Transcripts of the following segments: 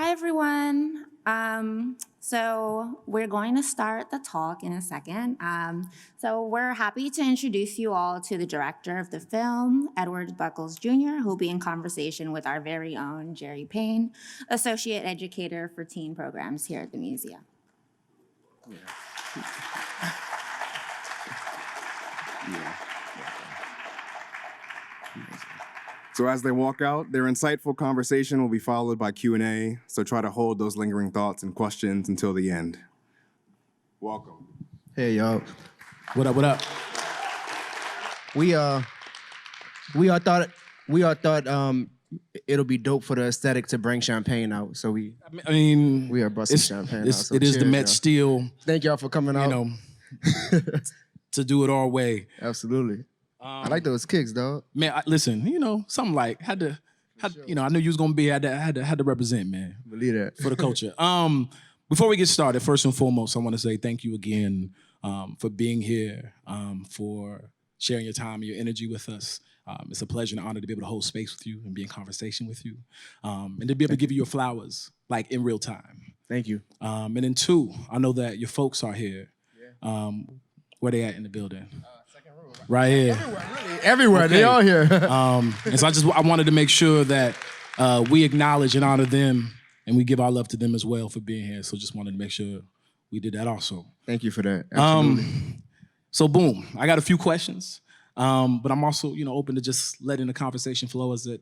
Hi, everyone. So we're going to start the talk in a second. So we're happy to introduce you all to the director of the film, Edward Buckles Jr., who will be in conversation with our very own Jeary Payne, associate educator for teen programs here at the museum. So as they walk out, their insightful conversation will be followed by Q&A, so try to hold those lingering thoughts and questions until the end. Welcome. Hey, y'all. What up, what up? We all thought it'll be dope for the aesthetic to bring champagne out. So we are busting champagne out. So it is the cheers, Met y'all. Steel, Thank y'all for coming out. to do it our way. Absolutely. I like those kicks, dog. Man, listen, something like had to, I knew you was gonna be, had to represent, man, Believe that. for the culture. Before we get started, first and foremost, I want to say thank you again for being here, for sharing your time and your energy with us. It's a pleasure and honor to be able to hold space with you and be in conversation with you, and to be able to give you your flowers like in real time. Thank you. And then two, I know that your folks are here. Where they at in the building? Second row. Right here. Everywhere. Okay. They all here. And so I wanted to make sure that we acknowledge and honor them, and we give our love to them as well for being here. So just wanted to make sure we did that also. Thank you for that. Absolutely. So boom, I got a few questions, but I'm also open to just letting the conversation flow as it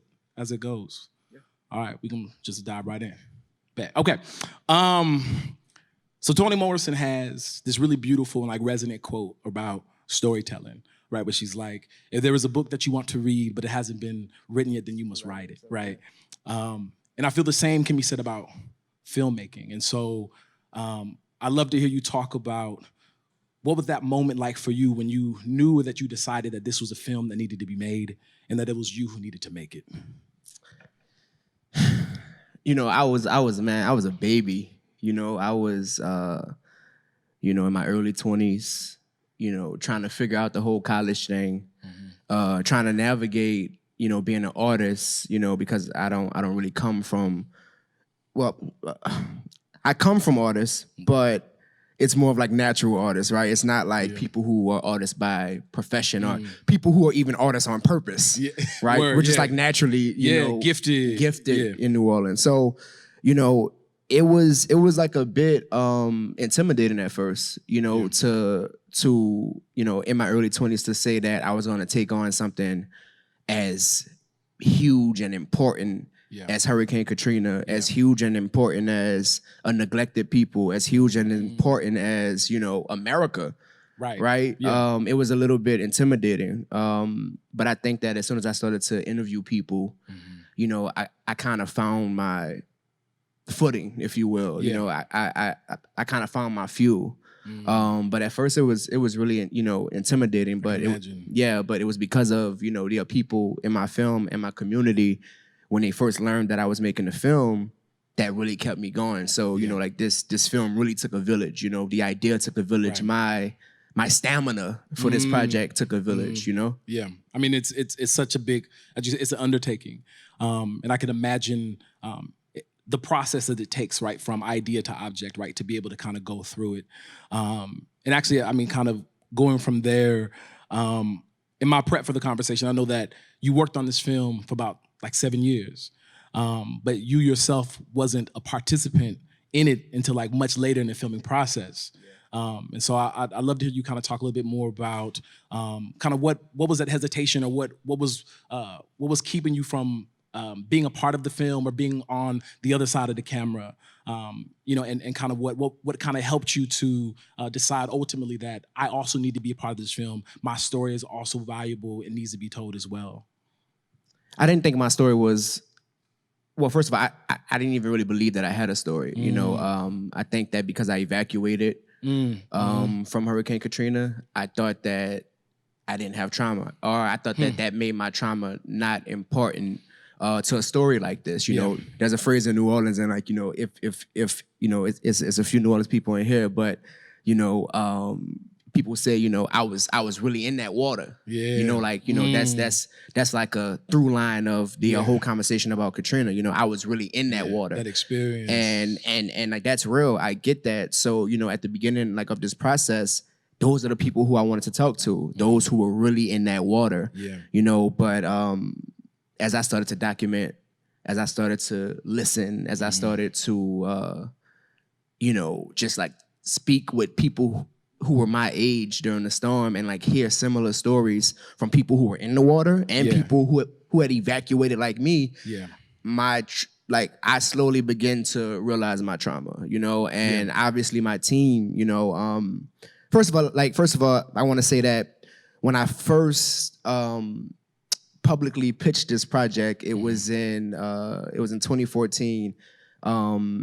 goes. Yeah. All right, we can just dive right in. Bet. Okay. So Toni Morrison has this really beautiful and resonant quote about storytelling, right? Where she's like, if there is a book that you want to read, but it hasn't been written yet, then you must write it, right? And I feel the same can be said about filmmaking. And so I'd love to hear you talk about what was that moment like for you when you knew that you decided that this was a film that needed to be made and that it was you who needed to make it? I was a baby. I was, in my early 20s, trying to figure out the whole college thing, trying to navigate, being an artist, because I don't really come from, I come from artists, but it's more of natural artists, right? It's not people who are artists by profession or people who are even artists on purpose, right? We're just naturally, gifted in New Orleans. So, it was a bit intimidating at first, to in my early 20s to say that I was going to take on something as huge and important as Hurricane Katrina, as huge and important as a neglected people, as huge and important as America. Right. Yeah. It was a little bit intimidating. But I think that as soon as I started to interview people, I kind of found my footing, if you will. I kind of found my fuel. But at first it was really intimidating. But it was because of the people in my film and my community when they first learned that I was making the film that really kept me going. So this film really took a village. The idea took a village. Right. My stamina for this project took a village. Yeah, I mean it's such a big, it's an undertaking, and I can imagine the process that it takes, right, from idea to object, right, to be able to kind of go through it. And actually, I mean, kind of going from there, in my prep for the conversation, I know that you worked on this film for about 7 years, but you yourself wasn't a participant in it until much later in the filming process. And so I'd love to hear you kind of talk a little bit more about kind of what was that hesitation, or what was keeping you from being a part of the film or being on the other side of the camera, and kind of what kind of helped you to decide ultimately that I also need to be a part of this film. My story is also valuable. It needs to be told as well. I didn't think my story was, well, first of all, I didn't even really believe that I had a story. I think that because I evacuated from Hurricane Katrina, I thought that I didn't have trauma, or I thought that made my trauma not important to a story like this. There's a phrase in New Orleans, and if it's a few New Orleans people in here, but people say, I was really in that water. Yeah. That's like a through line of the whole conversation about Katrina. I was really in that water. That experience. And like that's real. I get that. So, at the beginning like of this process, those are the people who I wanted to talk to. Those who were really in that water. Yeah. But as I started to document, as I started to listen, as I started to just like speak with people who were my age during the storm and like hear similar stories from people who were in the water and people who had evacuated like me. Yeah. I slowly began to realize my trauma, and obviously my team, first of all, I want to say that when I first publicly pitched this project, it was in 2014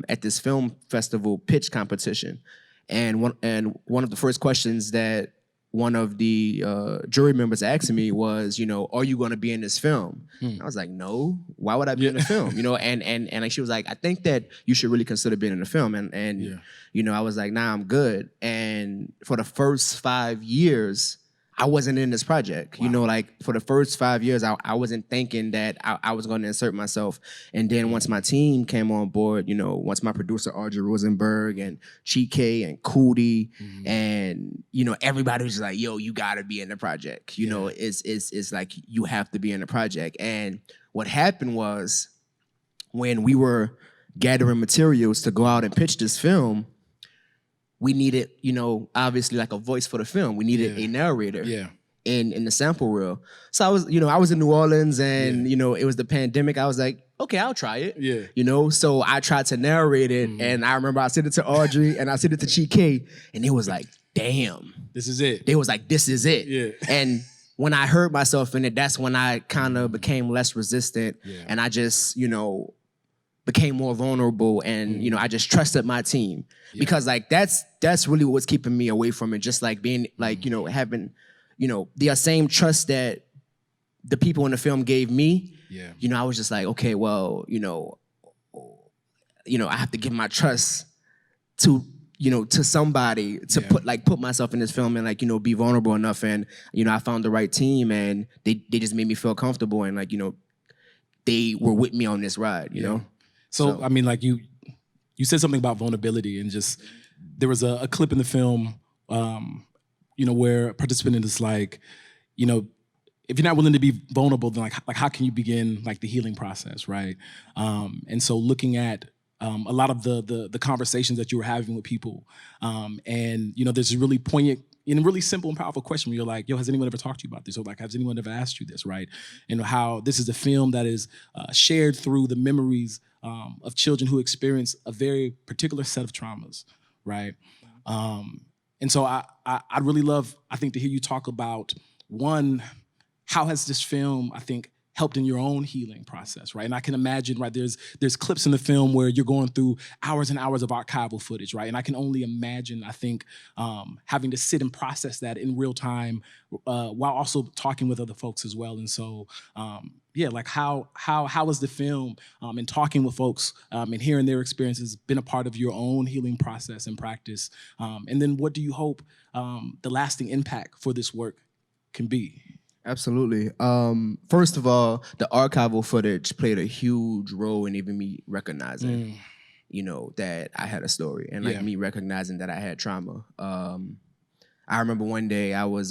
at this film festival pitch competition. And one of the first questions that one of the jury members asked me was, are you going to be in this film? I was like, no. Why would I be in the film? And like she was like, I think that you should really consider being in the film. And I was like, nah, I'm good. And for the first 5 years, I wasn't in this project. Wow. For the first 5 years, I wasn't thinking that I was going to insert myself. And then once my team came on board, once my producer, Audrey Rosenberg and Chike and Cootie and, everybody was just like, yo, you got to be in the project. It's like you have to be in the project. And what happened was when we were gathering materials to go out and pitch this film, we needed, obviously like a voice for the film. We needed a narrator in the sample reel. So I was in New Orleans and, it was the pandemic. I was like, okay, I'll try it. Yeah. So I tried to narrate it and I remember I sent it to Audrey and I sent it to Chike and it was like, damn. This is it. They was like, this is it. Yeah. And when I heard myself in it, that's when I kind of became less resistant and I just, became more vulnerable and I just trusted my team because like that's really what's keeping me away from it, just like being like having the same trust that the people in the film gave me. I was just like, okay, well, I have to give my trust to to somebody to put myself in this film and be vulnerable enough. And I found the right team and they just made me feel comfortable and they were with me on this ride. So I mean, like you said something about vulnerability and just there was a clip in the film, where a participant is like, if you're not willing to be vulnerable, then like how can you begin like the healing process, right? And so looking at a lot of the conversations that you were having with people, and there's a really poignant and really simple and powerful question where you're like, yo, has anyone ever talked to you about this? Or like, has anyone ever asked you this, right? And how this is a film that is shared through the memories of children who experience a very particular set of traumas, right? And so I'd really love, I think, to hear you talk about, one, how has this film, I think, helped in your own healing process, right? And I can imagine, right, there's clips in the film where you're going through hours and hours of archival footage, right? And I can only imagine, I think, having to sit and process that in real time while also talking with other folks as well. And so, like how has the film and talking with folks and hearing their experiences been a part of your own healing process and practice? And then what do you hope the lasting impact for this work can be? Absolutely. First of all, the archival footage played a huge role in even me recognizing, that I had a story and me recognizing that I had trauma. I remember one day I was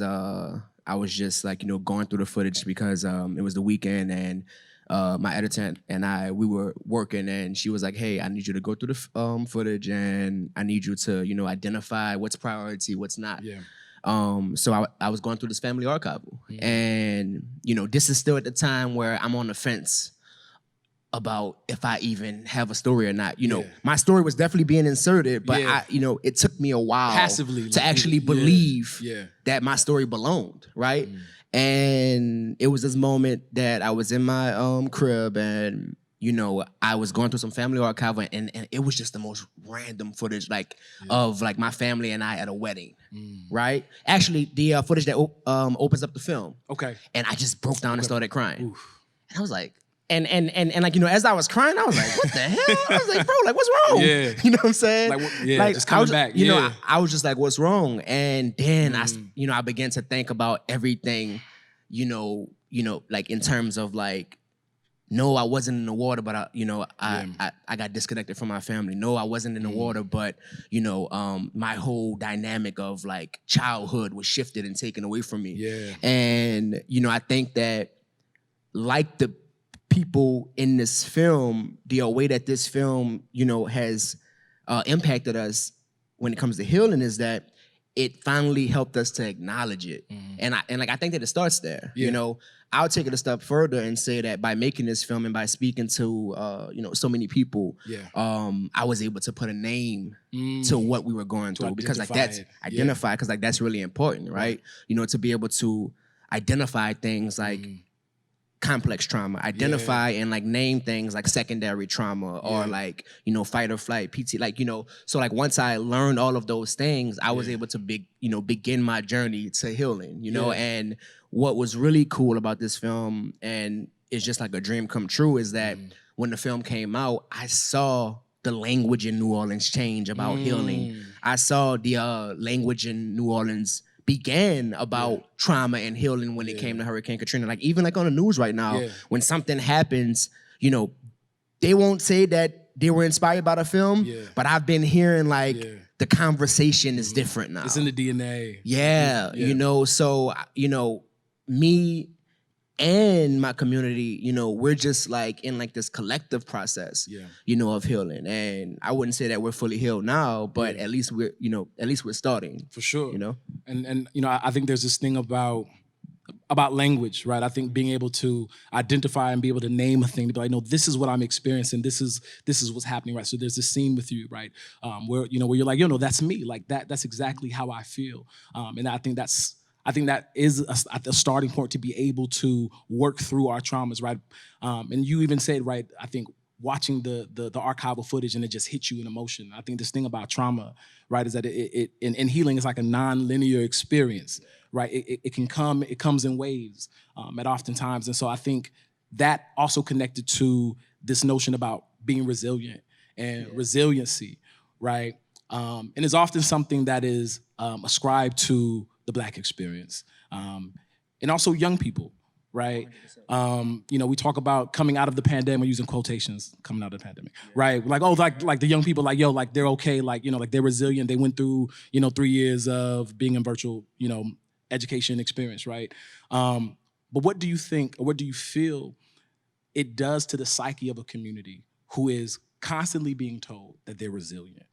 just going through the footage because it was the weekend and my editor and we were working and she was like, hey, I need you to go through the footage and I need you to, identify what's priority, what's not. Yeah. So I was going through this family archival and, this is still at the time where I'm on the fence about if I even have a story or not. My story was definitely being inserted, but it took me a while passively to actually believe that my story belonged, right? And it was this moment that I was in my crib and I was going through some family archival and it was just the most random footage of my family and I at a wedding, right? Actually, the footage that opens up the film. Okay. And I just broke down and started crying. Oof. And I was like, and like, you know, as I was crying, I was like, what the hell? I was like, bro, like, what's wrong? Yeah. You know what I'm saying? Like, just coming back. You know, I was just like, what's wrong? And then I began to think about everything, you know, like in terms of like, no, I wasn't in the water, but I got disconnected from my family. No, I wasn't in the water, but you know, my whole dynamic of like childhood was shifted and taken away from me. Yeah. And you know, I think that like the people in this film, the way that this film, you know, has impacted us when it comes to healing is that it finally helped us to acknowledge it. And I think that it starts there. Yeah. You know, I'll take it a step further and say that by making this film and by speaking to you know, so many people, I was able to put a name to what we were going through, because like that's identify, because like that's really important, right? You know, to be able to identify things like complex trauma, identify and like name things like secondary trauma or like, you know, fight or flight, PT, like, you know, so like once I learned all of those things, I was able to begin my journey to healing, you know. And what was really cool about this film, and it's just like a dream come true, is that when the film came out, I saw the language in New Orleans change about healing. I saw the language in New Orleans began about trauma and healing when it came to Hurricane Katrina. Like even like on the news right now, when something happens, you know, they won't say that they were inspired by the film, but I've been hearing like the conversation is different now. It's in the DNA. You know, so, you know, me and my community, you know, we're just like in like this collective process, you know, of healing. And I wouldn't say that we're fully healed now, but at least we're, you know, at least we're starting. For sure. You know? And you know, I think there's this thing about language, right? I think being able to identify and be able to name a thing, to be like, no, this is what I'm experiencing. This is what's happening, right? So there's this scene with you, right? Where you're like, no, that's me. Like that's exactly how I feel. And I think that is a starting point to be able to work through our traumas, right? And you even said, right, I think watching the archival footage and it just hits you in emotion. I think this thing about trauma, right, is that it in healing is like a non-linear experience, right? It comes in waves at oftentimes. And so I think that also connected to this notion about being resilient and resiliency, right? And it's often something that is ascribed to the Black experience, and also young people, right? You know, we talk about coming out of the pandemic, using quotations, coming out of the pandemic, right? Like, oh, like the young people, like, yo, like they're okay, like, you know, like they're resilient. They went through, you know, 3 years of being in virtual, you know, education experience, right? But what do you think, or what do you feel it does to the psyche of a community who is constantly being told that they're resilient?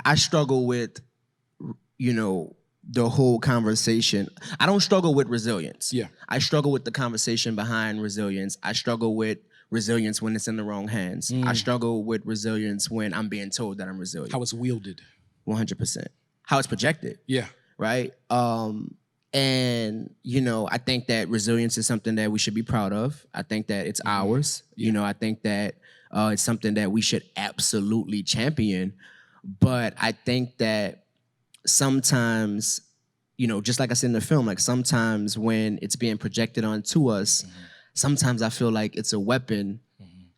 I struggle with, you know, the whole conversation. I don't struggle with resilience. I struggle with the conversation behind resilience. I struggle with resilience when it's in the wrong hands. I struggle with resilience when I'm being told that I'm resilient. How it's wielded. 100%. How it's projected. Right? And, you know, I think that resilience is something that we should be proud of. I think that it's ours. You know, I think that it's something that we should absolutely champion. But I think that sometimes, you know, just like I said in the film, like sometimes when it's being projected onto us, sometimes I feel like it's a weapon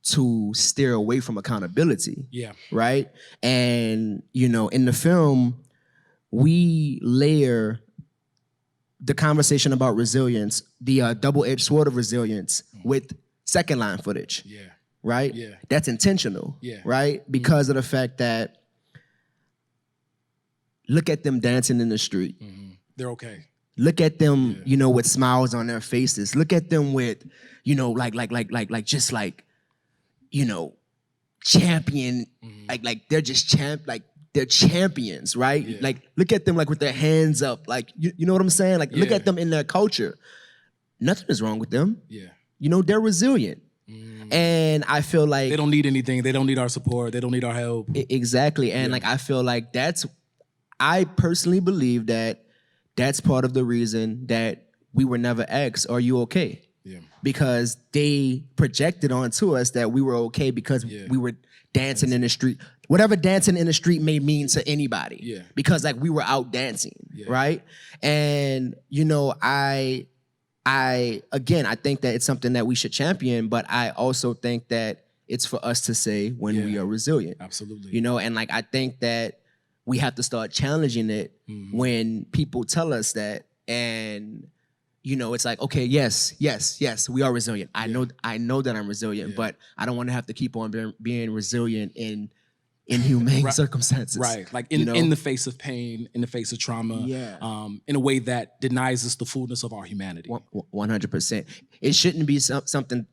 to steer away from accountability. Right? And, you know, in the film, we layer the conversation about resilience, the double-edged sword of resilience, with second line footage. Right? That's intentional. Right? Because of the fact that look at them dancing in the street. They're okay. Look at them, you know, with smiles on their faces. Look at them with, you know, like just like, you know, champion. Like they're just they're champions, right? Like look at them like with their hands up. Like you know what I'm saying? Like look at them in their culture. Nothing is wrong with them. You know, they're resilient. And I feel like they don't need anything. They don't need our support. They don't need our help. Exactly. And like I feel like I personally believe that that's part of the reason that we were never asked, are you okay? Because they projected onto us that we were okay because we were dancing in the street. Whatever dancing in the street may mean to anybody. Because like we were out dancing, right? And, you know, I I think that it's something that we should champion, but I also think that it's for us to say when we are resilient. Absolutely. You know, and like I think that we have to start challenging it when people tell us that, and you know, it's like, okay, yes, we are resilient. I know that I'm resilient, but I don't want to have to keep on being resilient in inhumane circumstances. Right. Like in the face of pain, in the face of trauma, in a way that denies us the fullness of our humanity. 100%. It shouldn't be something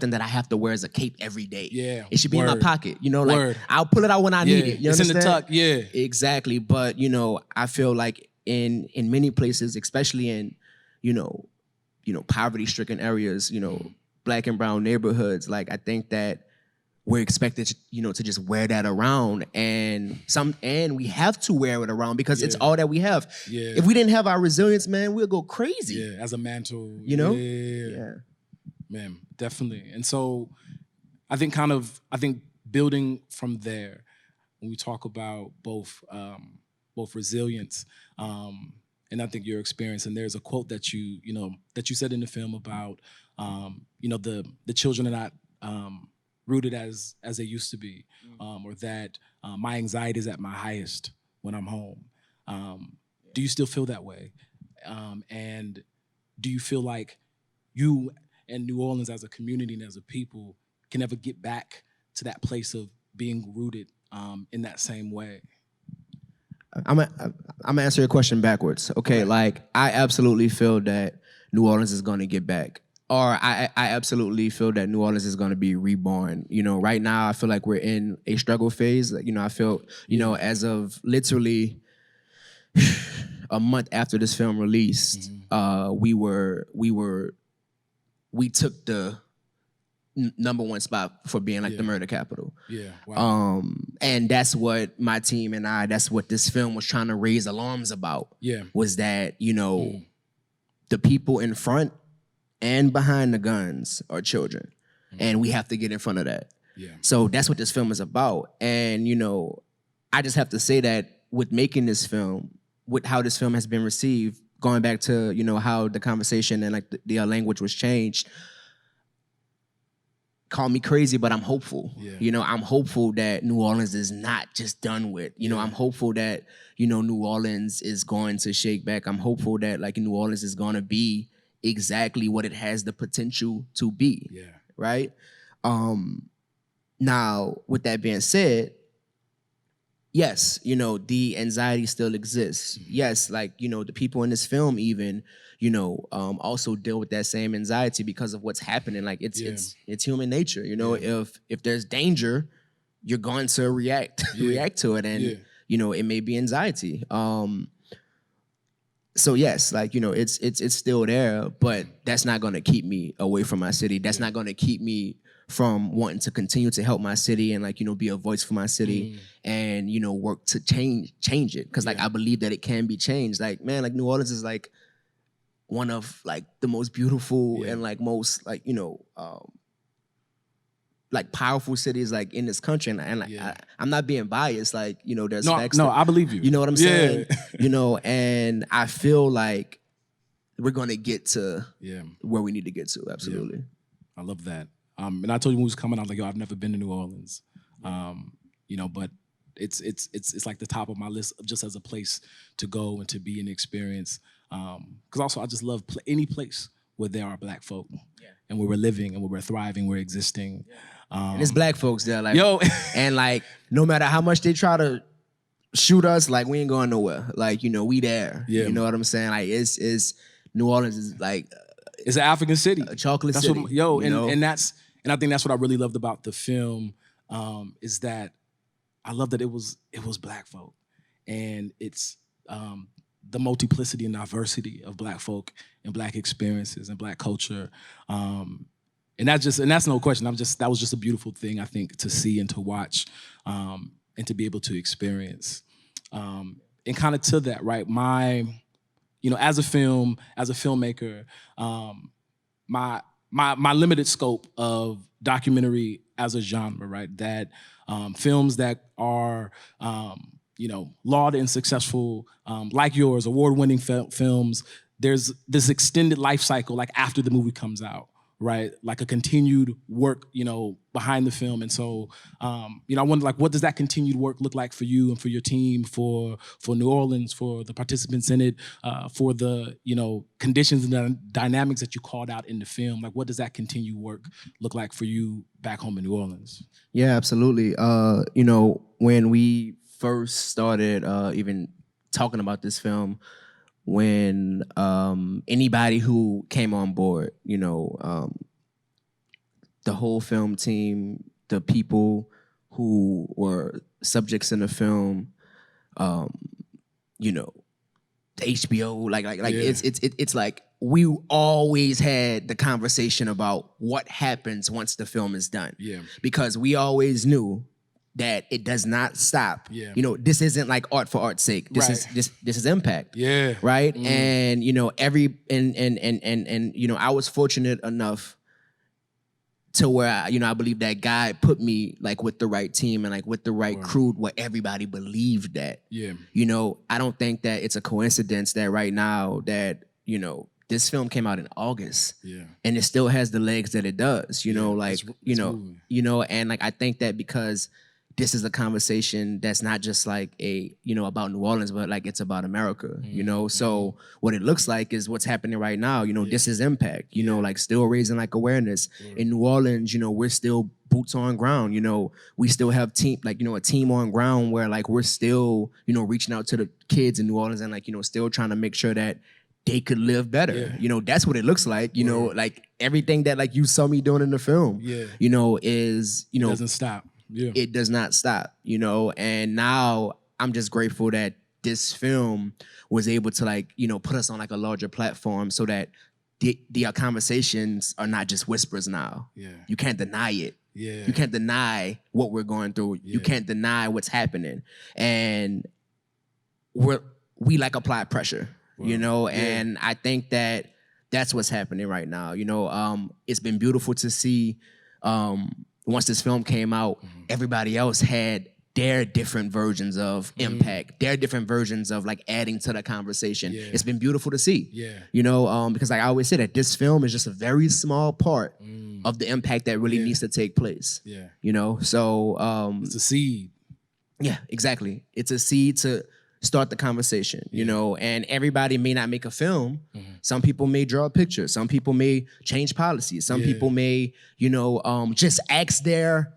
that I have to wear as a cape every day. Yeah. It should be in my pocket. You know, like I'll pull it out when I need it. You it's understand? in the tuck, yeah. Exactly. But, you know, I feel like in many places, especially in, you know, poverty-stricken areas, you know, Black and brown neighborhoods, like I think that we're expected, you know, to just wear that around, and we have to wear it around because it's all that we have. Yeah. If we didn't have our resilience, man, we'll go crazy. Yeah, as a mantle. You know? Yeah. Man, definitely. And so I think building from there, when we talk about both resilience, and I think your experience, and there's a quote that you said in the film about you know, the children are not rooted as they used to be, or that my anxiety is at my highest when I'm home. Do you still feel that way? And do you feel like you and New Orleans as a community and as a people can ever get back to that place of being rooted in that same way? I'm gonna answer your question backwards. Okay, like I absolutely feel that New Orleans is gonna get back. Or I absolutely feel that New Orleans is going to be reborn. You know, right now I feel like we're in a struggle phase. You know, I feel, you know, as of literally a month after this film released, we took the number one spot for being like the murder capital. Yeah. Wow. And that's what my team and that's what this film was trying to raise alarms about. Yeah. Was that, you know, the people in front and behind the guns are children. And we have to get in front of that. Yeah. So that's what this film is about. And, you know, I just have to say that with making this film, with how this film has been received, going back to, you know, how the conversation and like the language was changed, call me crazy, but I'm hopeful. Yeah. You know, I'm hopeful that New Orleans is not just done with. You know, I'm hopeful that, you know, New Orleans is going to shake back. I'm hopeful that like New Orleans is going to be exactly what it has the potential to be. Yeah. Right? Now, with that being said, yes, you know, the anxiety still exists. Yes, like, you know, the people in this film even, you know, also deal with that same anxiety because of what's happening. Like it's human nature. You know, if there's danger, you're going to react to it, and you know, it may be anxiety. So yes, like, you know, it's still there, but that's not gonna keep me away from my city. That's not gonna keep me from wanting to continue to help my city and like, you know, be a voice for my city and, you know, work to change it. Cause like I believe that it can be changed. Like, man, like New Orleans is like one of like the most beautiful and like most like, you know, like powerful cities like in this country, and like I'm not being biased. Like, you know, there's facts. I believe you. You know what I'm saying? You know, and I feel like we're gonna get to where we need to get to. Absolutely. I love that. And I told you when we was coming, I was like, yo, I've never been to New Orleans. You know, but it's like the top of my list just as a place to go and to be and experience. Because also I just love any place where there are Black folk and where we're living and where we're thriving, we're existing. And it's Black folks there, like, yo, and like no matter how much they try to shoot us, like we ain't going nowhere. Like, you know, we there. Yeah. You know what I'm saying? Like it's New Orleans is like it's an African city, a chocolate that's city. What, yo, and I think that's what I really loved about the film, is that I love that it was Black folk, and it's the multiplicity and diversity of Black folk and Black experiences and Black culture. And that's no question. That was just a beautiful thing, I think, to see and to watch, and to be able to experience. And kind of to that, right? You know, as a filmmaker, my limited scope of documentary as a genre, right? That films that are you know, lauded and successful, like yours, award-winning films there's this extended life cycle, like after the movie comes out, right? Like a continued work, behind the film. And so, I wonder, like, what does that continued work look like for you and for your team, for New Orleans, for the participants in it, for the, conditions and the dynamics that you called out in the film? Like, what does that continued work look like for you back home in New Orleans? Yeah, absolutely. When we first started even talking about this film, when anybody who came on board, the whole film team, the people who were subjects in the film, the HBO, it's like we always had the conversation about what happens once the film is done. Yeah. Because we always knew that it does not stop. Yeah. This isn't like art for art's sake. This is impact. Yeah. Right? And I was fortunate enough to where I believe that God put me like with the right team and like with the right crew where everybody believed that. Yeah. I don't think that it's a coincidence that right now that, this film came out in August. Yeah. And it still has the legs that it does, and like I think that because this is a conversation that's not just like about New Orleans, but like it's about America, So what it looks like is what's happening right now, this is impact, like still raising like awareness. In New Orleans, we're still boots on ground, we still have a team on ground where like we're still, reaching out to the kids in New Orleans and like, still trying to make sure that they could live better. Yeah. That's what it looks like, like everything that like you saw me doing in the film, is, It doesn't stop. Yeah. It does not stop, and now I'm just grateful that this film was able to like, put us on like a larger platform so that the conversations are not just whispers now. Yeah. You can't deny it. Yeah. You can't deny what we're going through. Yeah. You can't deny what's happening. And we like apply pressure, and I think that that's what's happening right now. It's been beautiful to see once this film came out, everybody else had their different versions of impact, their different versions of like adding to the conversation. Yeah. It's been beautiful to see. Yeah. Because like I always say that this film is just a very small part of the impact that really needs to take place. Yeah. So it's a seed. Yeah, exactly. It's a seed to start the conversation, and everybody may not make a film. Some people may draw a picture. Some people may change policies. Some people may, just ask their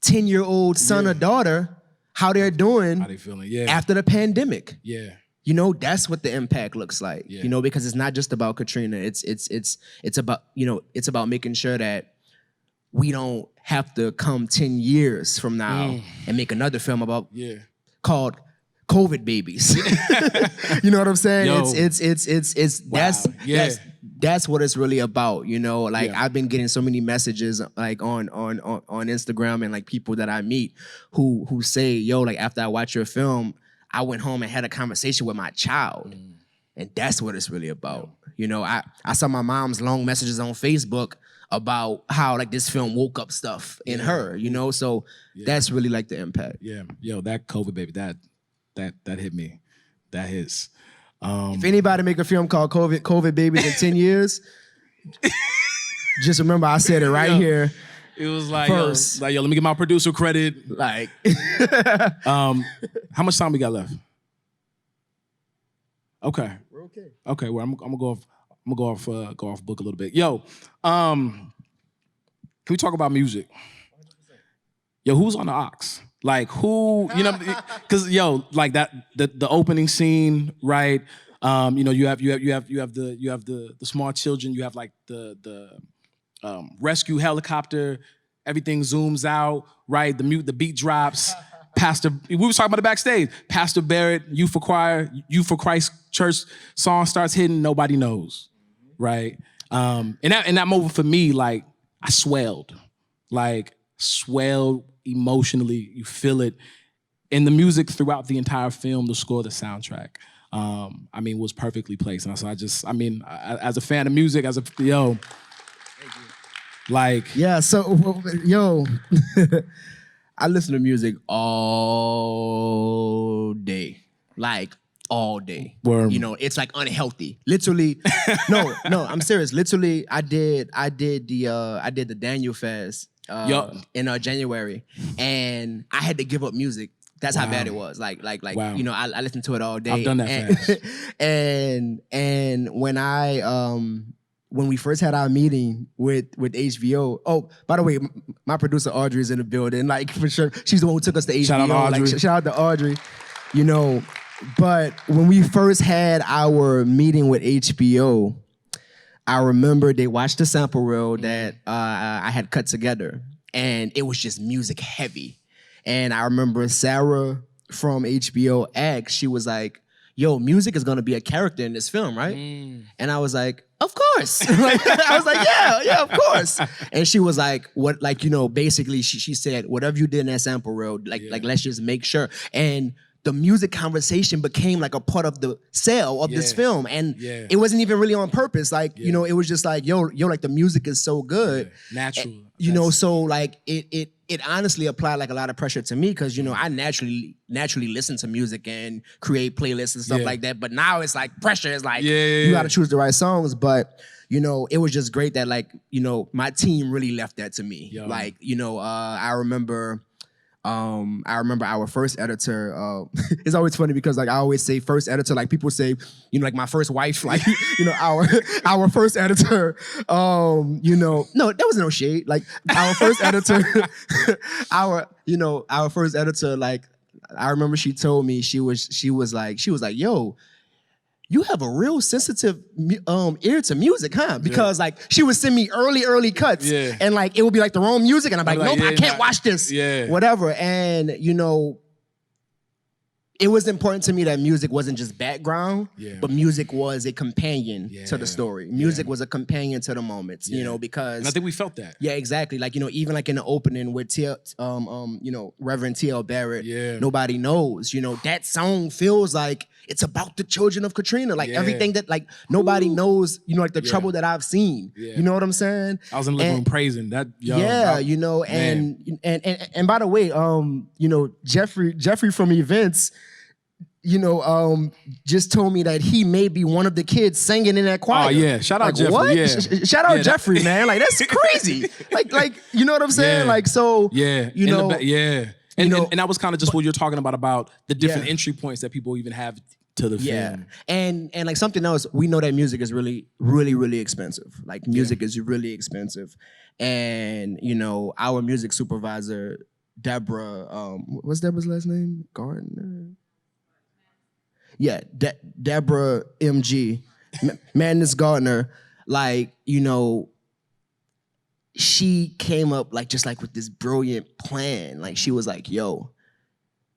10-year-old son or daughter how they're doing, how they feeling, after the pandemic. Yeah. That's what the impact looks like, because it's not just about Katrina. It's about, it's about making sure that we don't have to come 10 years from now and make another film about called COVID babies. You know what I'm saying? Yo. It's Wow. that's what it's really about. I've been getting so many messages like on Instagram and like people that I meet who say, yo, like after I watch your film, I went home and had a conversation with my child. And that's what it's really about. I saw my mom's long messages on Facebook about how like this film woke up stuff in her, so that's really like the impact. Yeah. Yo, that COVID baby, that hit me. That hits. If anybody make a film called COVID Babies in 10 years, just remember I said it right here. It was like, first. Yo, let me get my producer credit. Like, how much time we got left? Okay. we're okay. Okay. Well, I'm gonna go off book a little bit. Yo, can we talk about music? 100%. Yo, who's on the aux? Like who, because like that the opening scene, right? You have the small children. You have like the rescue helicopter. Everything zooms out, right? The beat drops. Pastor, we was talking about it backstage. Pastor Barrett, Youth for Christ Church song starts hitting. Nobody knows, right? In that moment for me, like I swelled emotionally. You feel it in the music throughout the entire film, the score, the soundtrack. Was perfectly placed. And so as a fan of music, I listen to music all day. Like all day. Word. You know, it's like unhealthy. Literally, no, I'm serious. Literally, I did the Daniel fast in January, and I had to give up music. That's how bad it was. Like, Wow. you know, I listened to it all day. I've done that fast. and when we first had our meeting with HBO. Oh, by the way, my producer Audrey is in the building. Like, for sure, she's the one who took us to HBO. Shout out to Audrey. Like, shout out to Audrey. You know, but when we first had our meeting with HBO, I remember they watched the sample reel that I had cut together, and it was just music heavy. And I remember Sarah from HBO asked, she was like, yo, music is gonna be a character in this film, right? And I was like, of course. Like, I was like, yeah, of course. And she was like, what, like, you know, basically she said, whatever you did in that sample reel, like let's just make sure. And the music conversation became like a part of the sale of this film. And it wasn't even really on purpose. Like, you know, it was just like, yo, like the music is so good. Natural. You know, so like it honestly applied like a lot of pressure to me because, you know, I naturally listen to music and create playlists and stuff like that. But now it's like pressure is like, you got to choose the right songs. But, you know, it was just great that like, you know, my team really left that to me. Like, you know, I remember our first editor. It's always funny because like I always say first editor, like people say, you know, like my first wife, like you know, our first editor. You know, no, there was no shade. Like our first editor, our first editor. Like I remember she told me she was like, yo, you have a real sensitive ear to music, huh? Because like she would send me early cuts, and like it would be like the wrong music, and I'm like, nope, I can't watch this, whatever. And you know, it was important to me that music wasn't just background, but music was a companion to the story. Music was a companion to the moments, you know, because and I think we felt that. Yeah, exactly. Like, you know, even like in the opening with you know, Reverend T.L. Barrett, Nobody Knows, you know, that song feels like it's about the children of Katrina. Like everything that like nobody knows, you know, like the trouble that I've seen. You know what I'm saying? I was in the living room praising that. You know, and by the way, you know, Jeffrey from events, you know, just told me that he may be one of the kids singing in that choir. Oh yeah, shout out like, Jeffrey. What? Yeah. Shout out Jeffrey, man. Like that's crazy. like you know what I'm saying? Like so. You know. And that was kind of just what you're talking about the different entry points that people even have to the film. And like something else, we know that music is really, really, really expensive. Like music is really expensive. And, you know, our music supervisor, Deborah, what's Deborah's last name? Gardner? Yeah, Deborah MG, Madness Gardner, like, you know, she came up like just like with this brilliant plan. Like she was like, yo,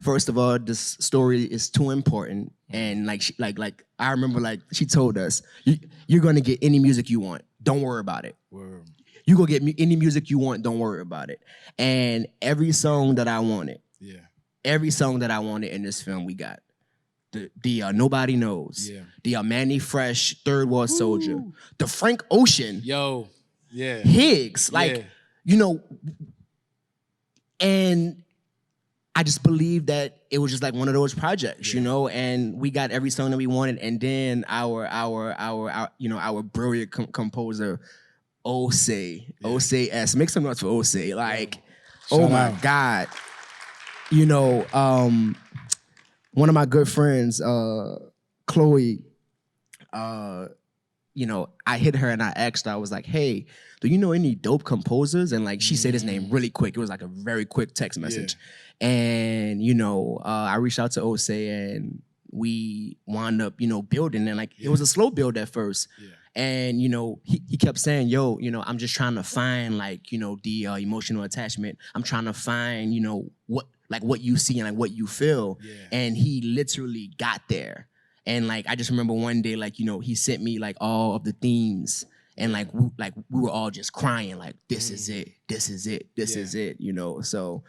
first of all, this story is too important. And like, like I remember like she told us, you're gonna get any music you want. Don't worry about it. Word. You go get any music you want. Don't worry about it. And every song that I wanted, every song that I wanted in this film, we got. The Nobody Knows, the Manny Fresh, Third World Soldier, the Frank Ocean, Higgs, like, you know, and I just believe that it was just like one of those projects, you know, and we got every song that we wanted, and then our you know, our brilliant composer, Osei S, make some noise for Osei, like, oh my God, you know, one of my good friends, Chloe, you know, I hit her and I asked her, I was like, hey, do you know any dope composers? And like, she said his name really quick. It was like a very quick text message. And, you know, I reached out to Osei and we wound up, you know, building. And like, it was a slow build at first. And, you know, he kept saying, yo, you know, I'm just trying to find like, you know, the emotional attachment. I'm trying to find, you know, what you see and like what you feel. And he literally got there. And like, I just remember one day, like, you know, he sent me like all of the themes and like we were all just crying, like, this is it, this is it, this is it, you know? So,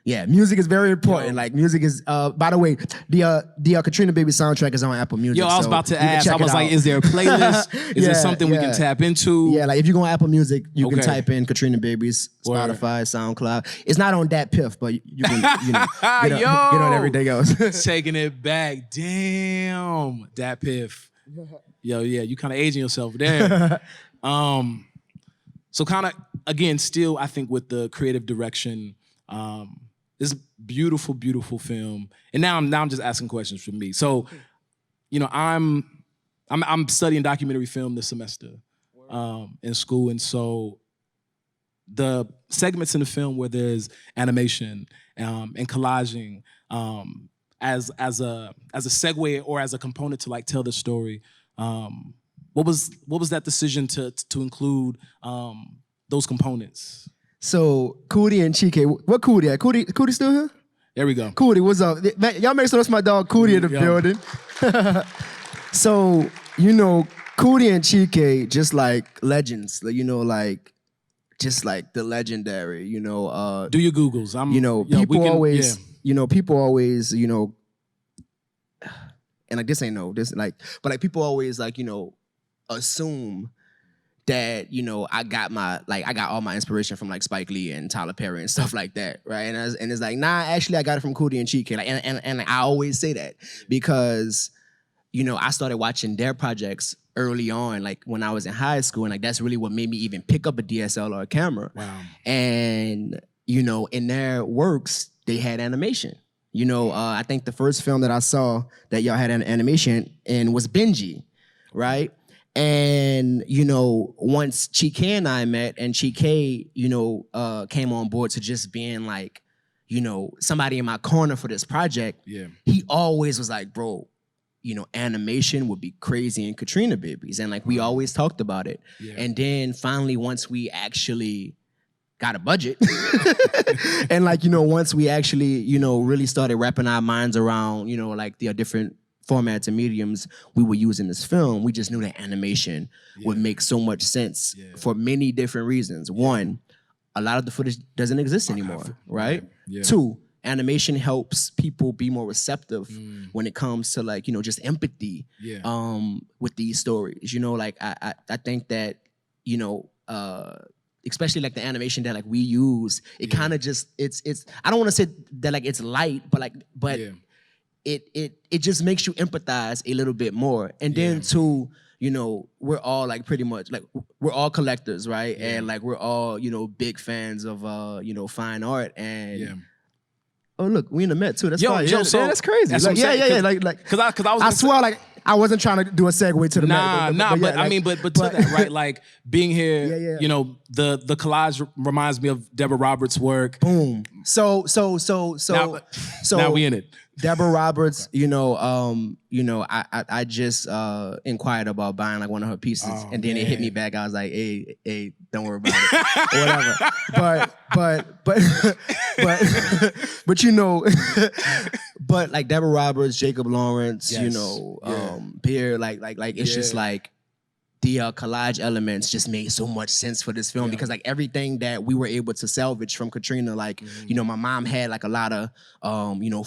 Yeah, music is very important. Yo. Like music is. By the way, the Katrina Babies soundtrack is on Apple Music. Yo, I was so about to you can ask. check I was it like, out. is there a playlist? Is there something we can tap into? Yeah, like if you go on Apple Music, you can Okay. type in Katrina Babies, Word. Spotify, SoundCloud. It's not on Dat Piff, but you can get Yo. on everything else. Taking it back. Damn. Dat Piff. Yo, yeah, you kind of aging yourself there. So kind of, again, still, I think with the creative direction, this beautiful, beautiful film. And now I'm just asking questions for me. So, I'm studying documentary film this semester in school. And so the segments in the film where there's animation and collaging as a segue or as a component to like tell the story, what was that decision to include those components? So Cootie and Chike, what Cootie at? Cootie still here? There we go. Cootie, what's up? Man, y'all make sure that's my dog Cootie in the building. So, Cootie and Chike, just like legends, just like the legendary, Do your Googles. People always, and like people always assume that I got all my inspiration from like Spike Lee and Tyler Perry and stuff like that, right? And it's like, nah, actually I got it from Cootie and Chike, and I always say that because I started watching their projects early on, like when I was in high school, and like that's really what made me even pick up a DSLR camera. Wow. And in their works they had animation. I think the first film that I saw that y'all had an animation in was Benji, right? And, once Chike and I met and Chike, came on board to just being like, somebody in my corner for this project, he always was like, bro, animation would be crazy in Katrina Babies. And like, we always talked about it. Yeah. And then finally, once we actually got a budget and like, once we actually, really started wrapping our minds around, like the different formats and mediums we were using this film, we just knew that animation would make so much sense for many different reasons. One, a lot of the footage doesn't exist anymore, right? Yeah. Two, animation helps people be more receptive when it comes to like, just empathy with these stories. I think that, especially like the animation that like we use, it kind of just it's I don't want to say that like it's light, but it just makes you empathize a little bit more. And then too, we're all like pretty much like we're all collectors, right? And like we're all, big fans of fine art. And oh look, we in the Met too. That's fine. So that's crazy. That's like, because I swear like I wasn't trying to do a segue to the Met. But to that, right? Like being here, the collage reminds me of Deborah Roberts' work. Boom. So now we in it. Deborah Roberts, I just inquired about buying like one of her pieces, and then it hit me back. I was like, hey, don't worry about it, or whatever. But like Deborah Roberts, Jacob Lawrence, Beer, like it's just like the collage elements just made so much sense for this film because like everything that we were able to salvage from Katrina, like my mom had like a lot of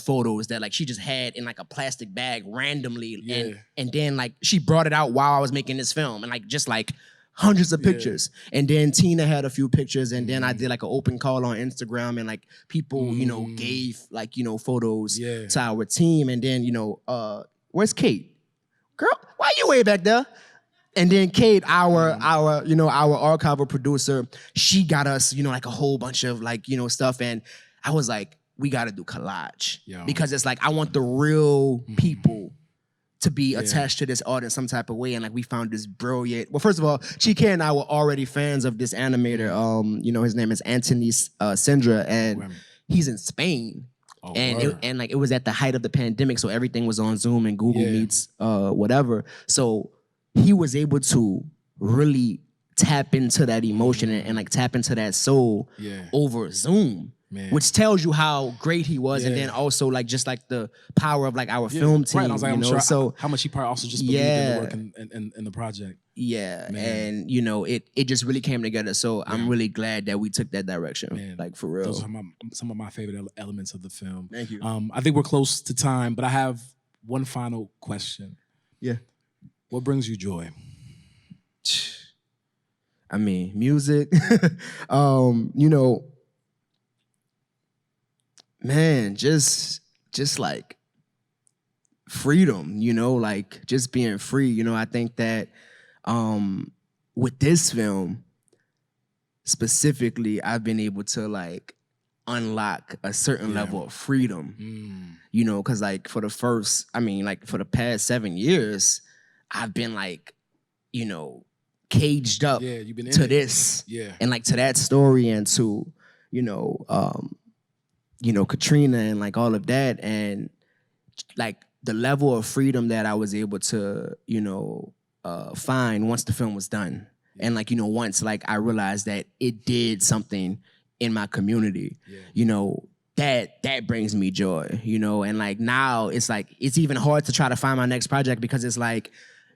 photos that like she just had in like a plastic bag randomly, and then like she brought it out while I was making this film, and like just like hundreds of pictures. And then Tina had a few pictures, and then I did like an open call on Instagram, and like people gave like photos to our team, and then where's Kate? Girl, why you way back there? And then Kate, our archival producer, she got us, like a whole bunch of like, stuff. And I was like, we got to do collage because it's like, I want the real people to be attached to this art in some type of way. And like, we found this brilliant, well, first of all, Chike and I were already fans of this animator. His name is Anthony Sindra, and he's in Spain. Oh, and it was at the height of the pandemic. So everything was on Zoom and Google Meets, whatever. So he was able to really tap into that emotion and like tap into that soul over Zoom. Man. which tells you how great he was, and then also like just like the power of like our film team. Right. I was like, you I'm know? sure So how much he probably also just believed in the work and the project. yeah, Man. and it just really came together. So I'm really glad that we took that direction. Man, like for real. Those are some of my favorite elements of the film. Thank you. I think we're close to time, but I have one final question. Yeah. What brings you joy? I mean, music. Man, just like freedom, like just being free. I think that with this film specifically, I've been able to like unlock a certain level of freedom. Because like for the past 7 years, I've been like, caged up You've been to this, and like to that story, and to Katrina and like all of that, and like the level of freedom that I was able to find once the film was done, and like once like I realized that it did something in my community, that brings me joy, and like now it's like it's even hard to try to find my next project because it's like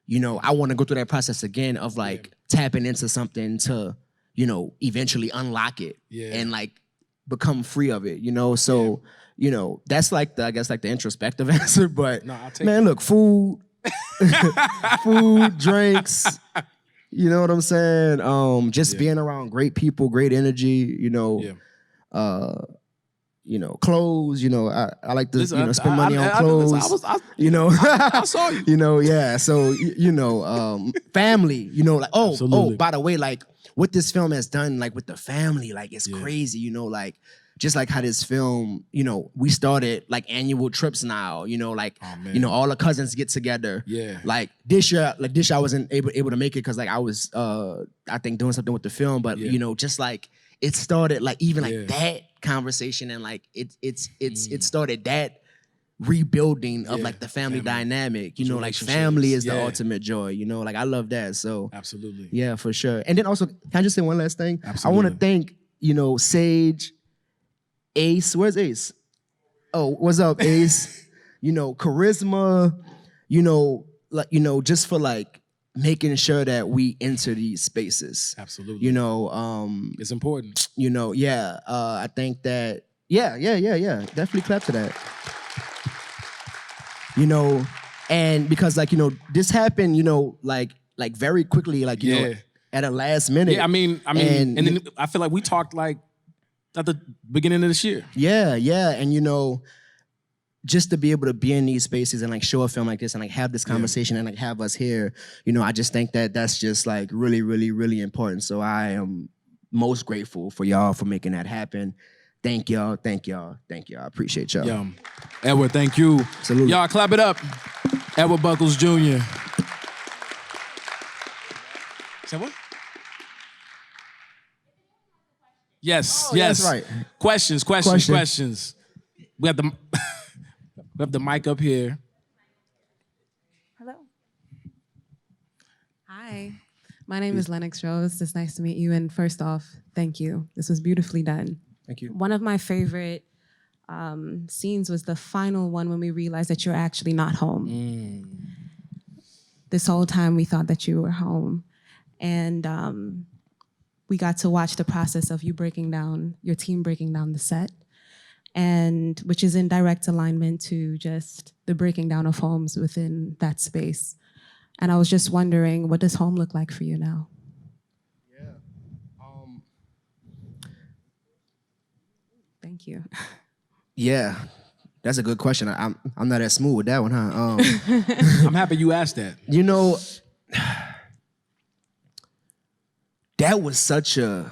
I want to go through that process again of like tapping into something to, eventually unlock it and like become free of it, So, that's like I guess like the introspective answer. But man, look, food, food, drinks, you know what I'm saying? Just being around great people, great energy, clothes, I like to, spend money on clothes, I saw you. Yeah. So, family, like, by the way, like what this film has done, like with the family, like it's crazy, like just like how this film, we started like annual trips now, like, all the cousins get together. Yeah. Like this year I wasn't able to make it because like I was, I think doing something with the film, but just like it started like even like that conversation, and like it started that rebuilding of like the family dynamic, like family is the ultimate joy, like I love that. So absolutely, yeah, for sure. And then also, can I just say one last thing? Absolutely. I want to thank Sage, Ace. Where's Ace? Oh, what's up, Ace? Charisma. Like just for like making sure that we enter these spaces. Absolutely. It's important. I think that definitely clap to that. And because like this happened, like very quickly, like at a last minute. Yeah, I mean, and then I feel like we talked like at the beginning of this year. Yeah, and just to be able to be in these spaces and like show a film like this and like have this conversation and like have us here, I just think that that's just like really, really, really important. So I am most grateful for y'all for making that happen. Thank y'all. I appreciate y'all. Yeah. Edward, thank you. Salute. Y'all clap it up. Edward Buckles Jr. Say what? Yes, yes. That's right. Questions. We have the mic up here. Hello. Hi. My name is Lennox Rose. It's nice to meet you. And first off, thank you. This was beautifully done. Thank you. One of my favorite scenes was the final one when we realized that you're actually not home. This whole time we thought that you were home. And we got to watch the process of your team breaking down the set, and which is in direct alignment to just the breaking down of homes within that space. And I was just wondering, what does home look like for you now? Thank you. Yeah, that's a good question. I'm not as smooth with that one, huh? I'm happy you asked that. That was such a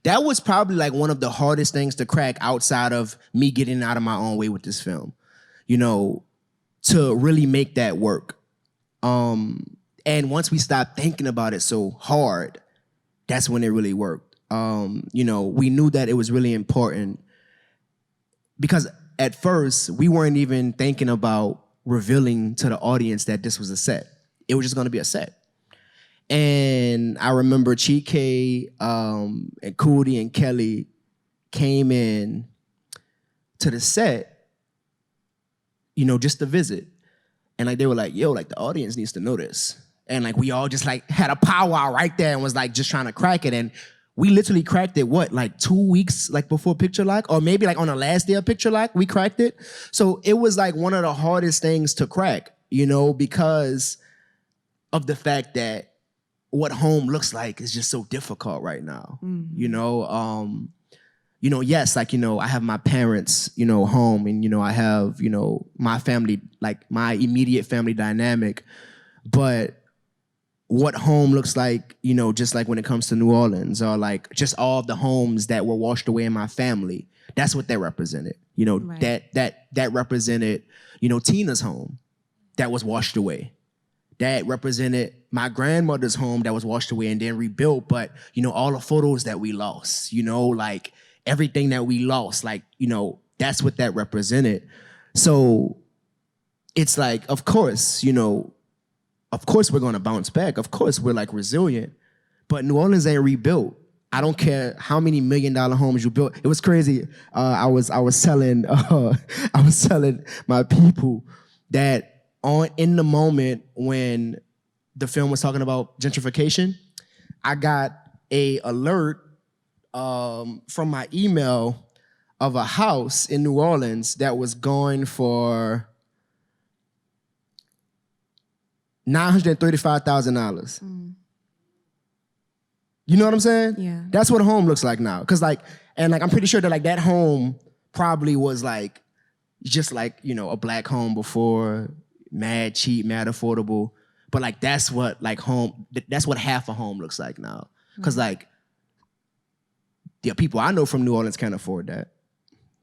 that was probably like one of the hardest things to crack outside of me getting out of my own way with this film, to really make that work. And once we stopped thinking about it so hard, that's when it really worked. We knew that it was really important because at first we weren't even thinking about revealing to the audience that this was a set. It was just going to be a set. And I remember Chike and Cootie and Kelly, came in to the set, you know, just to visit. And like they were like, yo, like the audience needs to know this. And like we all just like had a powwow right there and was like just trying to crack it. And we literally cracked it, what, like 2 weeks like before picture lock? Or maybe like on the last day of picture lock, we cracked it. So it was like one of the hardest things to crack, you know, because of the fact that what home looks like is just so difficult right now. You know, yes, like, you know, I have my parents, you know, home, and, you know, I have, you know, my family, like my immediate family dynamic, but what home looks like, you know, just like when it comes to New Orleans, or like just all of the homes that were washed away in my family, that's what that represented. You know, Right. that represented, you know, Tina's home that was washed away. That represented my grandmother's home that was washed away and then rebuilt. But, you know, all the photos that we lost, you know, like everything that we lost, like, you know, that's what that represented. So it's like, of course, you know, of course we're going to bounce back. Of course we're like resilient. But New Orleans ain't rebuilt. I don't care how many $1 million homes you built. It was crazy. I was telling my people that in the moment when the film was talking about gentrification, I got a alert from my email of a house in New Orleans that was going for $935,000. You know what I'm saying? Yeah. That's what a home looks like now. Cause like, and like I'm pretty sure that like that home probably was like just like, you know, a black home before, mad cheap, mad affordable. But like that's what like home, that's what half a home looks like now. Cause like the people I know from New Orleans can't afford that.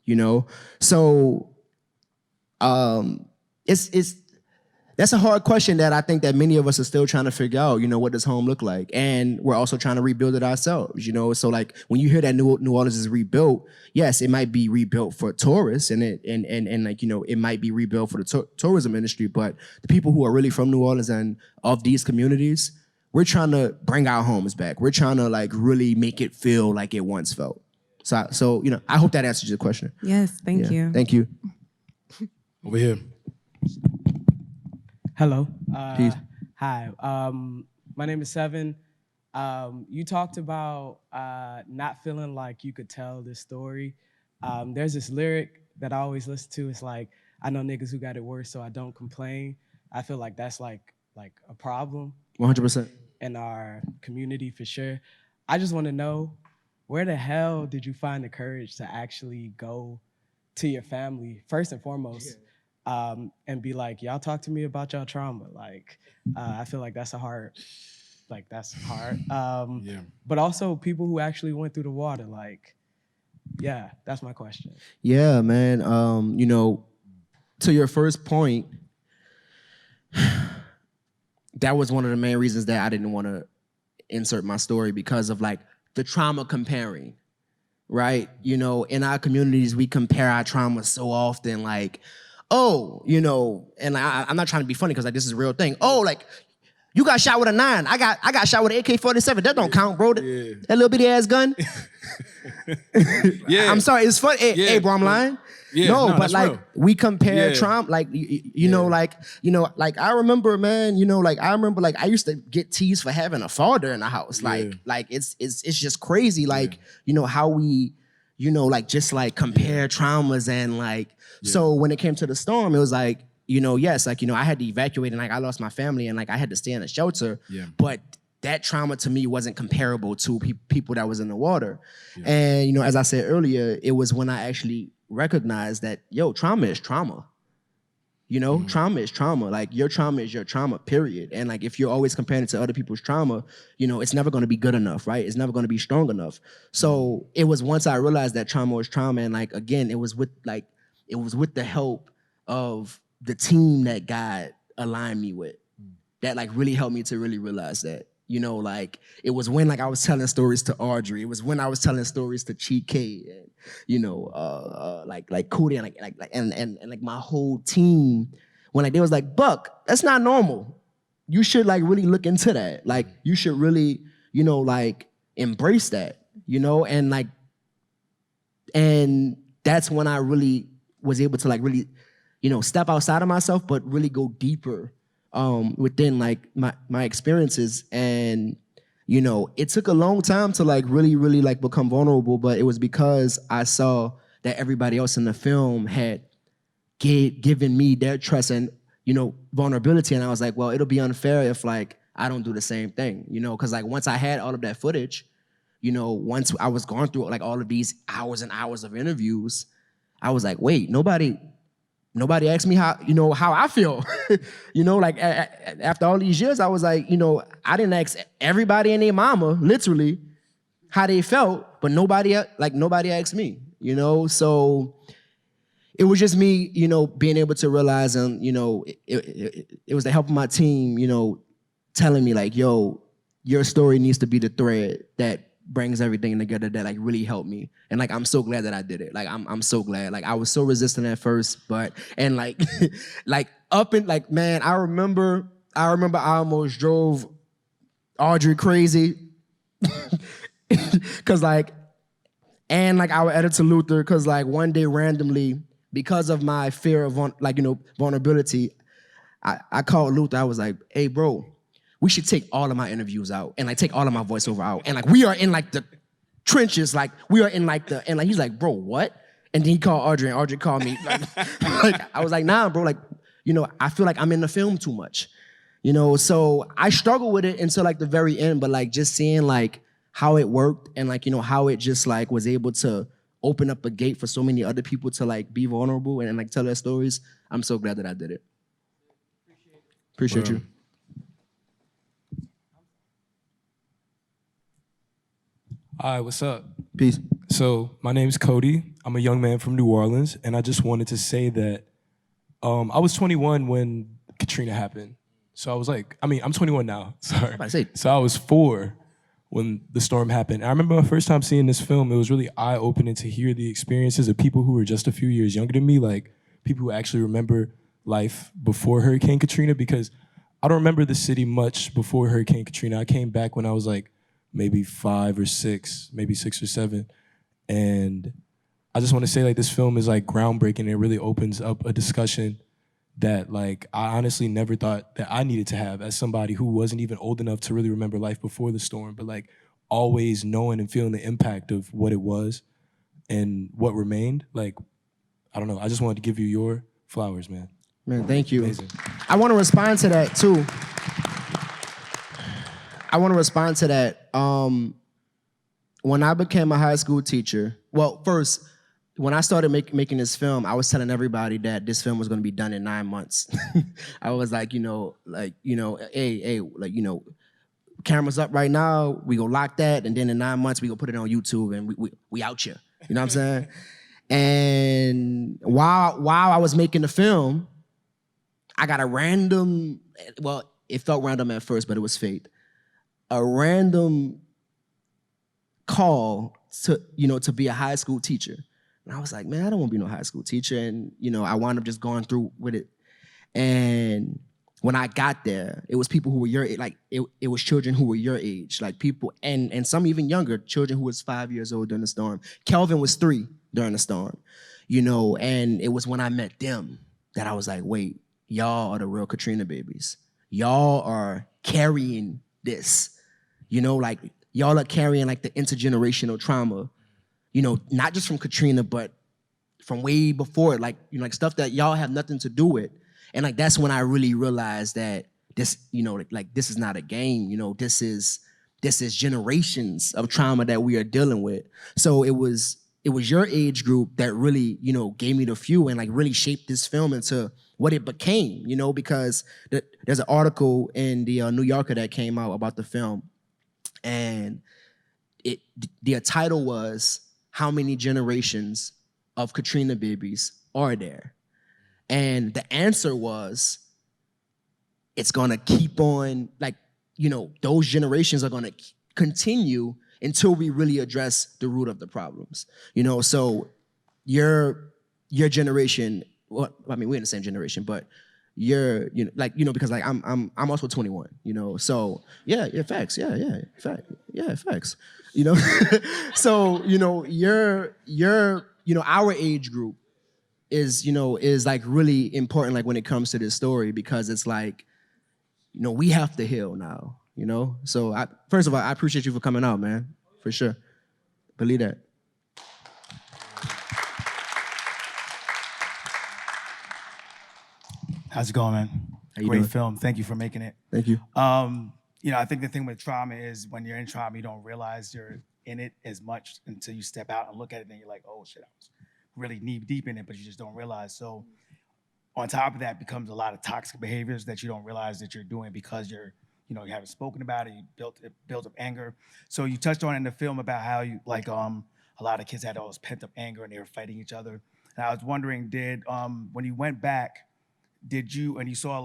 You know? So it's that's a hard question that I think that many of us are still trying to figure out, you know, what does home look like? And we're also trying to rebuild it ourselves, you know? So like when you hear that New Orleans is rebuilt, yes, it might be rebuilt for tourists and like, you know, it might be rebuilt for the tourism industry, but the people who are really from New Orleans and of these communities, we're trying to bring our homes back. We're trying to like really make it feel like it once felt. So you know, I hope that answers your question. Yes, thank you. Thank you. Over here. Hello. Peace. Hi. My name is Seven. You talked about not feeling like you could tell this story. There's this lyric that I always listen to. It's like, I know niggas who got it worse, so I don't complain. I feel like that's like a problem 100%. in our community for sure. I just want to know, where the hell did you find the courage to actually go to your family, first and foremost, and be like, y'all talk to me about y'all trauma? Like, I feel like that's hard. Yeah. But also people who actually went through the water, like, yeah, that's my question. Yeah, man. You know, to your first point, that was one of the main reasons that I didn't want to insert my story, because of like the trauma comparing, right? You know, in our communities, we compare our trauma so often, like, oh, you know, and I'm not trying to be funny because like this is a real thing. Oh, like you got shot with a 9. I got shot with an AK-47. That don't count, bro. That little bitty ass gun. Yeah. I'm sorry, it's funny. Hey, bro, I'm lying. Yeah, No, no, but that's like real. we compare Yeah. trauma, like you know, like I remember, man. You know, like I remember, like I used to get teased for having a father in the house. Like it's just crazy. Like you know how we, you know, like just like compare traumas and like. So when it came to the storm, it was like, you know, yes, like you know, I had to evacuate and like I lost my family and like I had to stay in a shelter. Yeah. But that trauma to me wasn't comparable to people that was in the water. And you know, as I said earlier, it was when I actually recognized that, yo, trauma is trauma. You know, trauma is trauma. Like your trauma is your trauma, period. And like if you're always comparing it to other people's trauma, you know, it's never gonna be good enough, right? It's never gonna be strong enough. So it was once I realized that trauma was trauma, and like again, it was with the help of the team that God aligned me with. That like really helped me to really realize that. You know, like it was when like I was telling stories to Audrey. It was when I was telling stories to Chike and you know, like Cody and like my whole team. When like they was like, Buck, that's not normal. You should like really look into that. Like you should really, you know, like embrace that. You know, and like And that's when I really was able to like really, step outside of myself, but really go deeper within like my experiences. And, it took a long time to like really, really like become vulnerable, but it was because I saw that everybody else in the film had given me their trust and, vulnerability. And I was like, well, it'll be unfair if like I don't do the same thing, because like once I had all of that footage, once I was going through like all of these hours and hours of interviews, I was like, wait, nobody asked me how I feel. Like after all these years, I was like, I didn't ask everybody and their mama, literally, how they felt, but nobody asked me, So it was just me, being able to realize, and it was the help of my team, telling me like, yo, your story needs to be the thread that brings everything together, that like really helped me. And like I'm so glad that I did it. Like I'm so glad. Like I was so resistant at first, and like like up and like, man, I remember I almost drove Audrey crazy. Cause like, and like our editor Luther, cause like one day randomly, because of my fear of vulnerability, I called Luther. I was like, hey bro, we should take all of my interviews out and like take all of my voiceover out. And like we are in like the trenches, like we are in like the, and like he's like, bro, what? And then he called Audrey, and Audrey called me. Like I was like, nah, bro, like, I feel like I'm in the film too much. So I struggled with it until like the very end, but like just seeing like how it worked and like, how it just like was able to open up a gate for so many other people to like be vulnerable and like tell their stories. I'm so glad that I did it. Appreciate you. Hi, what's up? Peace. So my name's Cody. I'm a young man from New Orleans, and I just wanted to say that I was 21 when Katrina happened. So I was like, I'm 21 now, sorry. So I was 4 when the storm happened. I remember my first time seeing this film, it was really eye-opening to hear the experiences of people who were just a few years younger than me, like people who actually remember life before Hurricane Katrina, because I don't remember the city much before Hurricane Katrina. I came back when I was like maybe 5 or 6, maybe 6 or 7. And I just want to say like this film is like groundbreaking. It really opens up a discussion that like I honestly never thought that I needed to have as somebody who wasn't even old enough to really remember life before the storm, but like always knowing and feeling the impact of what it was and what remained. Like, I don't know, I just wanted to give you your flowers, man. Man, thank you. Amazing. I want to respond to that too. When I became a high school teacher, well, first, when I started making this film, I was telling everybody that this film was going to be done in 9 months. I was like, hey, like, cameras up right now, we gonna lock that, and then in 9 months, we gonna put it on YouTube, and we out here. You know what I'm saying? And while I was making the film, I got a random, well, it felt random at first, but it was fate. A random call to be a high school teacher. And I was like, man, I don't want to be no high school teacher. And, I wound up just going through with it. And when I got there, it was people who were your age, like it was children who were your age, like people, and some even younger, children who was 5 years old during the storm. Kelvin was 3 during the storm, and it was when I met them that I was like, wait, y'all are the real Katrina babies. Y'all are carrying this, like y'all are carrying like the intergenerational trauma, not just from Katrina, but from way before it, like, like stuff that y'all have nothing to do with. And like, that's when I really realized that this, like this is not a game, this is generations of trauma that we are dealing with. So it was your age group that really, gave me the fuel and like really shaped this film into what it became, because there's an article in the New Yorker that came out about the film, and the title was, how many generations of Katrina babies are there? And the answer was, it's gonna keep on, like, those generations are gonna continue until we really address the root of the problems. So your generation, well, I mean, we're in the same generation, but because like I'm also 21, so yeah, facts, facts, so our age group is like really important, like when it comes to this story, because it's like, we have to heal now, so first of all, I appreciate you for coming out, man, for sure. Believe that. How's it going, man? How you Great doing? film. Thank you for making it. Thank you. I think the thing with trauma is when you're in trauma, you don't realize you're in it as much until you step out and look at it, and you're like, oh shit, I was really knee deep in it, but you just don't realize. So on top of that becomes a lot of toxic behaviors that you don't realize that you're doing because you haven't spoken about it, you built up anger. So you touched on in the film about how you a lot of kids had all this pent up anger and they were fighting each other. And I was wondering, when you went back, did you, and you saw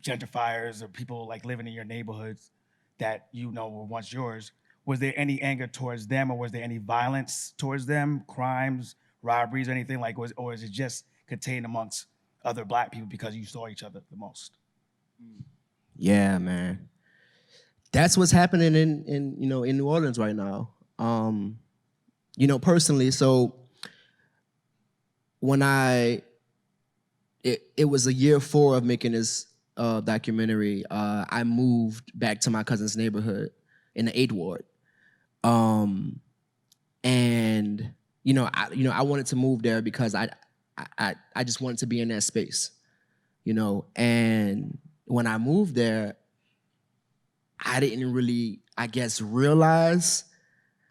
gentrifiers or people living in your neighborhoods that were once yours, was there any anger towards them, or was there any violence towards them, crimes, robberies, anything or is it just contained amongst other Black people because you saw each other the most? Yeah, man. That's what's happening in New Orleans right now. Personally, so when it was a year 4 of making this documentary, I moved back to my cousin's neighborhood in the 8th Ward. And I wanted to move there because I just wanted to be in that space, and when I moved there, I didn't really, I guess, realize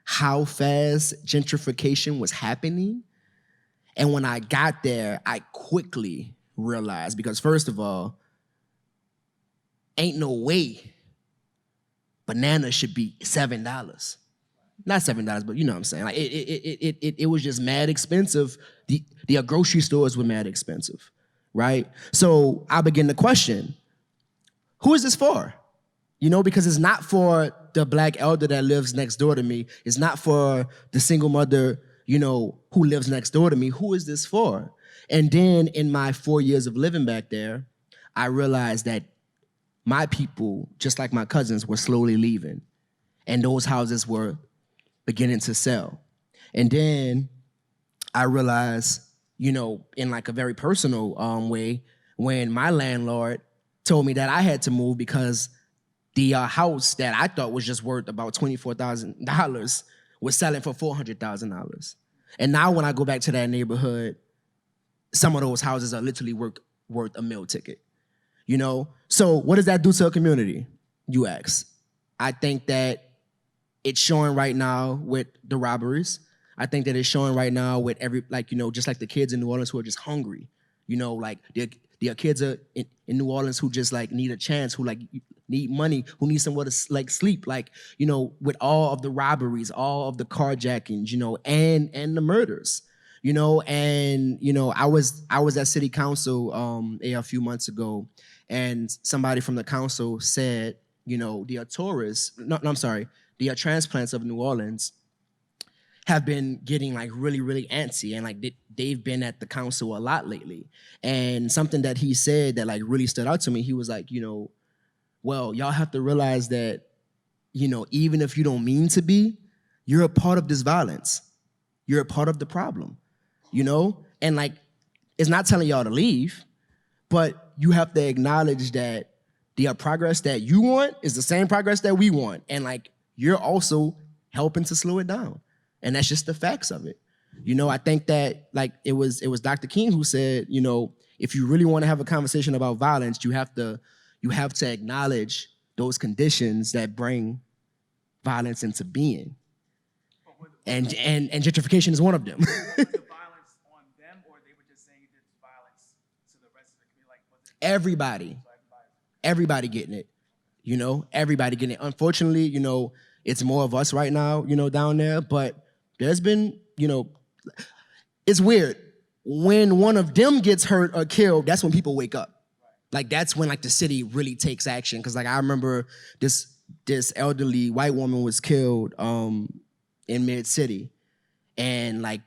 how fast gentrification was happening. And when I got there, I quickly realized, because first of all, ain't no way bananas should be $7. Not $7, but you know what I'm saying. Like it was just mad expensive. The grocery stores were mad expensive, right? So I began to question, who is this for? Because it's not for the Black elder that lives next door to me. It's not for the single mother, who lives next door to me. Who is this for? And then in my 4 years of living back there, I realized that my people, just like my cousins, were slowly leaving. And those houses were beginning to sell. And then I realized, in like a very personal way, when my landlord told me that I had to move because the house that I thought was just worth about $24,000 was selling for $400,000. And now when I go back to that neighborhood, some of those houses are literally worth a meal ticket. So what does that do to a community, you ask? I think that it's showing right now with the robberies. I think that it's showing right now with just like the kids in New Orleans who are just hungry. There are kids in New Orleans who just need a chance, who need money, who need somewhere to sleep. With all of the robberies, all of the carjackings, and the murders. I was at city council a few months ago, and somebody from the council said, the transplants of New Orleans have been getting really, really antsy, and they've been at the council a lot lately. And something that he said that really stood out to me, he was like, well, y'all have to realize that, even if you don't mean to be, you're a part of this violence. You're a part of the problem, And it's not telling y'all to leave, but you have to acknowledge that the progress that you want is the same progress that we want. And you're also helping to slow it down. And that's just the facts of it. I think that it was Dr. King who said, if you really want to have a conversation about violence, you have to acknowledge those conditions that bring violence into being. And gentrification is one of them. Was the violence on them, or they were just saying it's violence to the rest of the community? Everybody getting it. Everybody getting it. Unfortunately, it's more of us right now, down there, but there's been, it's weird. When one of them gets hurt or killed, that's when people wake up. That's when the city really takes action. Because I remember this elderly white woman was killed in Mid-City, and the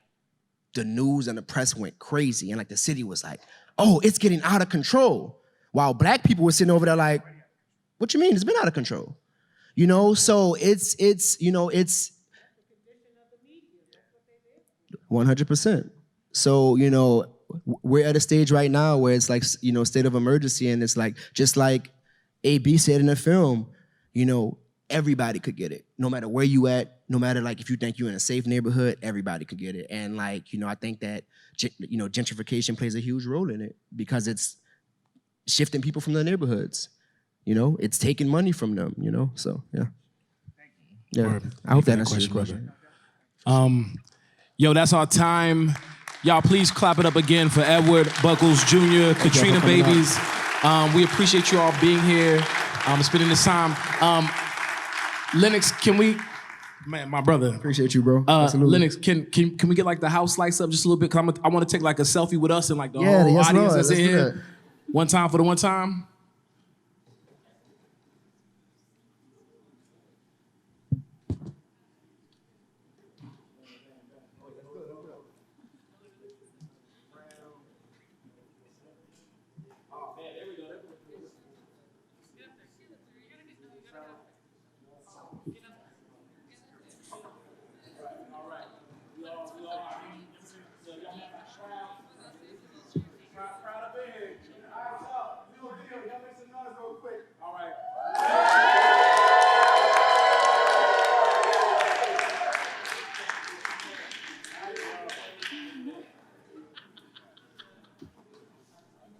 news and the press went crazy, and the city was like, oh, it's getting out of control. While black people were sitting over there like, what you mean? It's been out of control. You know, so it's 100%. So, you know, we're at a stage right now where it's like, you know, state of emergency, and it's like, just like AB said in the film, you know, everybody could get it. No matter where you at, no matter like if you think you're in a safe neighborhood, everybody could get it. And like, you know, I think that, you know, gentrification plays a huge role in it because it's shifting people from their neighborhoods. You know, it's taking money from them, you know, so yeah. Yeah, I hope that answers your question. Yo, that's our time. Y'all, please clap it up again for Edward Buckles Jr., Katrina Babies. We appreciate you all being here, spending this time. Lennox, can we, man, my brother. Appreciate you, bro. Absolutely. Lennox, can we get like the house lights up just a little bit? Cause I want to take like a selfie with us and like the whole yes, audience Lord, that's in let's do here. that. One time for the one time.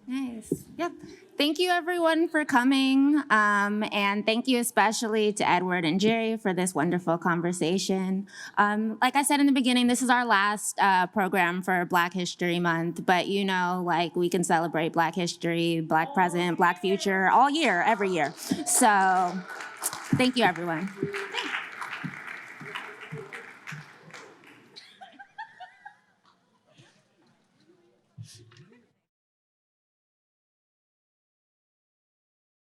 Nice. Yep. Thank you, everyone, for coming. And thank you especially to Edward and Jeary for this wonderful conversation. Like I said in the beginning, this is our last program for Black History Month. But, you know, like we can celebrate Black history, Black present, Black future all year, every year. So thank you, everyone.